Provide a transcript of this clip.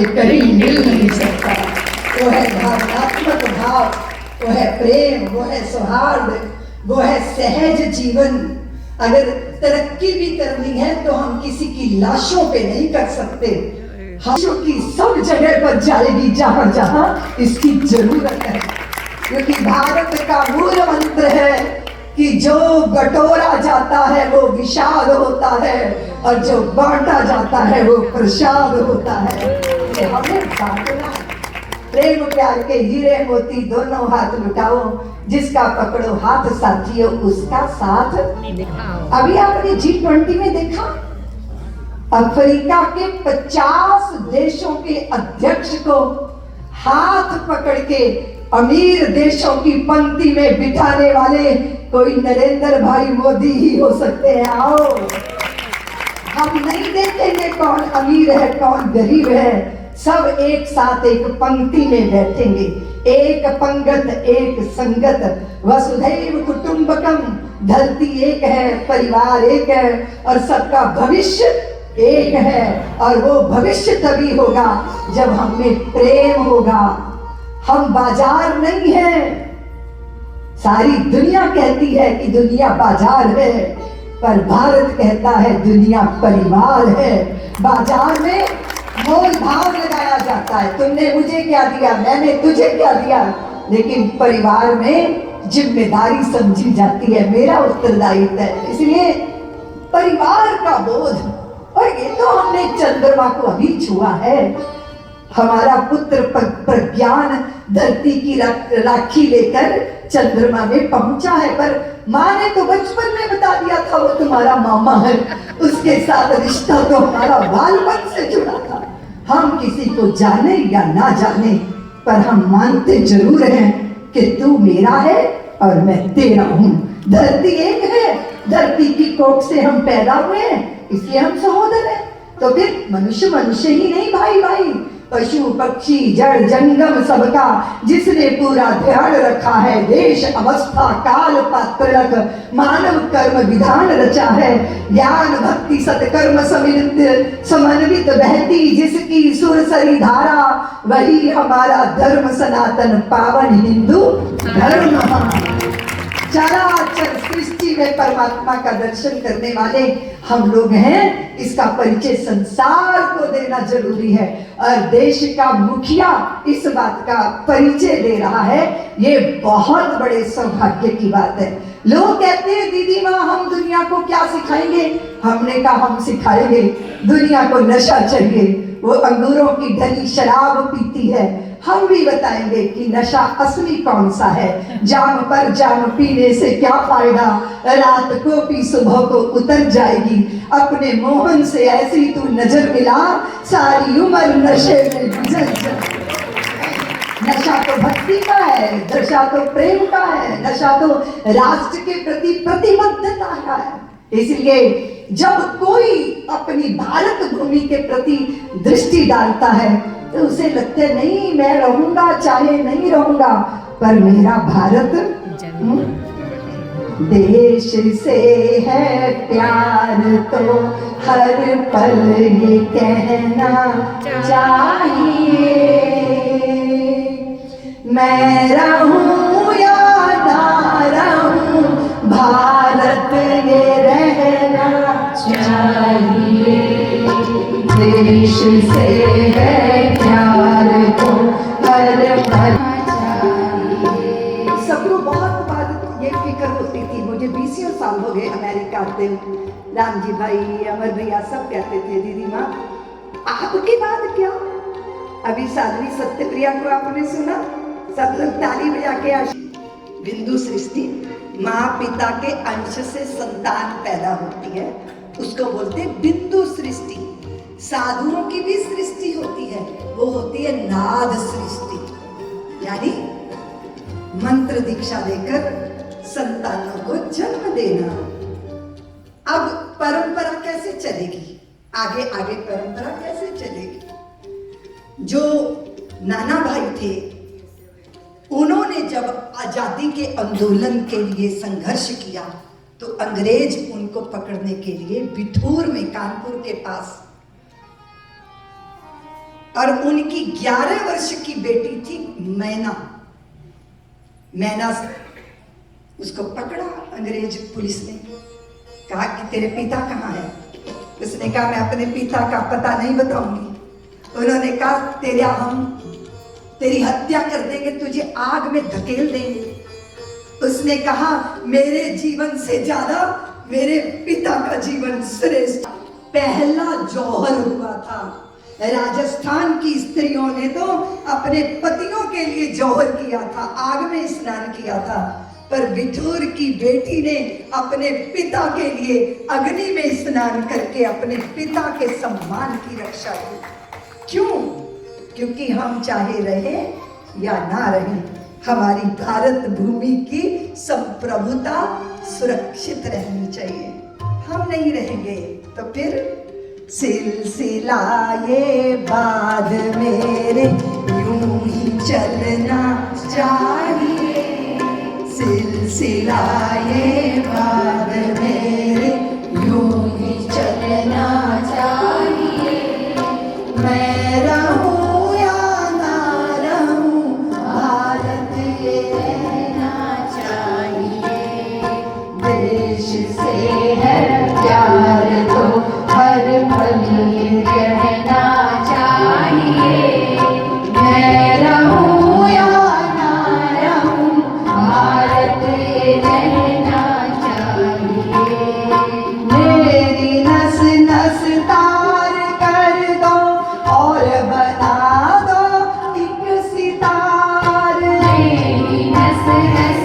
कहीं मिल नहीं सकता। वो है भावनात्मक भाव, वो है प्रेम, वो है सौहार्द, वो है सहज जीवन। अगर तरक्की भी करनी है तो हम किसी की लाशों पे नहीं कर सकते। लाशों की सब जगह पर जाएगी जहां जहां इसकी जरूरत है, क्योंकि भारत का मूल मंत्र है कि जो बटोरा जाता है वो विषाद होता है और जो बांटा जाता है वो प्रसाद होता है। ये हमें बांटना है। प्रेम प्यार के हीरे मोती दोनों हाथ लुटाओ, जिसका पकड़ो हाथ साथियों उसका साथ दिखाओ। अभी आपने G20 में देखा, अफ्रीका के 50 देशों के अध्यक्ष को हाथ पकड़ के अमीर देशों की पंक्ति में बिठाने वाले कोई नरेंद्र भाई मोदी ही हो सकते हैं। आओ, हम नहीं देखेंगे कौन अमीर है कौन गरीब है, सब एक साथ एक पंक्ति में बैठेंगे। एक पंगत एक संगत, वसुधैव कुटुंबकम। धरती एक है, परिवार एक है और सबका भविष्य एक है। और वो भविष्य तभी होगा जब हम में प्रेम होगा। हम बाजार नहीं है। सारी दुनिया कहती है कि दुनिया बाजार है, पर भारत कहता है दुनिया परिवार है। बाजार में मोल भाव लगाया जाता है, तुमने मुझे क्या दिया, मैंने तुझे क्या दिया, लेकिन परिवार में जिम्मेदारी समझी जाती है, मेरा उत्तरदायित्व है। इसलिए परिवार का बोध। और ये तो हमने चंद्रमा को अभी छुआ है। हमारा पुत्र प्रज्ञान धरती की राखी लेकर चंद्रमा में पहुंचा है, पर माँ ने तो बचपन में बता दिया था वो तुम्हारा मामा है। उसके साथ रिश्ता तो हमारा बालपन से जुड़ा था। हम किसी को जाने या ना जाने, पर हम मानते जरूर हैं कि तू मेरा है और मैं तेरा हूँ। धरती एक है, धरती की कोख से हम पैदा हुए हैं, इसलिए हम सहोदर हैं। तो फिर मनुष्य मनुष्य ही नहीं, भाई भाई, पशु पक्षी जड़ जंगम सबका जिसने पूरा ध्यान रखा है। देश अवस्था काल पात्रक मानव कर्म विधान रचा है। ज्ञान भक्ति सत्कर्म समन्वित बहती जिसकी सुरसरी धारा, वही हमारा धर्म सनातन पावन हिंदू धर्म। चराचर सृष्टि में परमात्मा का दर्शन करने वाले हम लोग हैं, इसका परिचय संसार को देना जरूरी है। और देश का मुखिया इस बात का परिचय दे रहा है, ये बहुत बड़े सौभाग्य की बात है। लोग कहते हैं दीदी माँ हम दुनिया को क्या सिखाएंगे, हमने कहा हम सिखाएंगे। दुनिया को नशा चाहिए, वो अंगूरों की ढली शराब पीती है, हम भी बताएंगे कि नशा असली कौन सा है। जाम पर जाम पीने से क्या फायदा, रात को पी सुबह को उतर जाएगी। अपने मोहन से ऐसी तू नजर मिला, सारी उम्र नशे में गुजर जाए। नशा तो भक्ति का है, नशा तो प्रेम का है, नशा तो राष्ट्र के प्रति प्रतिबद्धता का है। इसलिए जब कोई अपनी भारत भूमि के प्रति दृष्टि डालता है तो उसे लगता है नहीं मैं रहूंगा चाहे नहीं रहूंगा, पर मेरा भारत देश से है प्यार तो हर पल ये कहना चाहिए। मैं रहूं या ना रहूं, भारत ये रहना चाहिए। देश से है प्यार तो हर पल चाहिए। सबको बहुत बार ये फिक्र होती थी, मुझे 20 साल हो गए अमेरिका आते। राम जी भाई, अमर भैया सब कहते थे दीदी माँ आपके बाद क्या। अभी साध्वी सत्यप्रिया को आपने सुना, सब लोग ताली बजा के बिंदु सृष्टि, माँ पिता के अंश से संतान पैदा होती है, उसको बोलते हैं बिंदु सृष्टि। साधुओं की भी सृष्टि होती है, वो होती है नाद सृष्टि, यानी मंत्र दीक्षा देकर संतानों को जन्म देना। अब परंपरा कैसे चलेगी, आगे आगे परंपरा कैसे चलेगी। जो नाना भाई थे उन्होंने जब आजादी के आंदोलन के लिए संघर्ष किया तो अंग्रेज उनको पकड़ने के लिए बिठूर में, कानपुर के पास और उनकी 11 वर्ष की बेटी थी मैना। मैना उसको पकड़ा अंग्रेज पुलिस ने, कहा कि तेरे पिता कहाँ है? उसने कहा मैं अपने पिता का पता नहीं बताऊंगी। उन्होंने कहा हम तेरी हत्या कर देंगे, तुझे आग में धकेल देंगे। उसने कहा मेरे जीवन से ज्यादा मेरे पिता का जीवन श्रेष्ठ। पहला जौहर हुआ था। राजस्थान की स्त्रियों ने तो अपने पतियों के लिए जौहर किया था, आग में स्नान किया था, पर बिठूर की बेटी ने अपने पिता के लिए अग्नि में स्नान करके अपने पिता के सम्मान की रक्षा की। क्यों? क्योंकि हम चाहे रहे या ना रहे, हमारी भारत भूमि की संप्रभुता सुरक्षित रहनी चाहिए। हम नहीं रहेंगे तो फिर सिलसिलाए बाद मेरे यूं ही चलना चाहिए, सिलसिलाए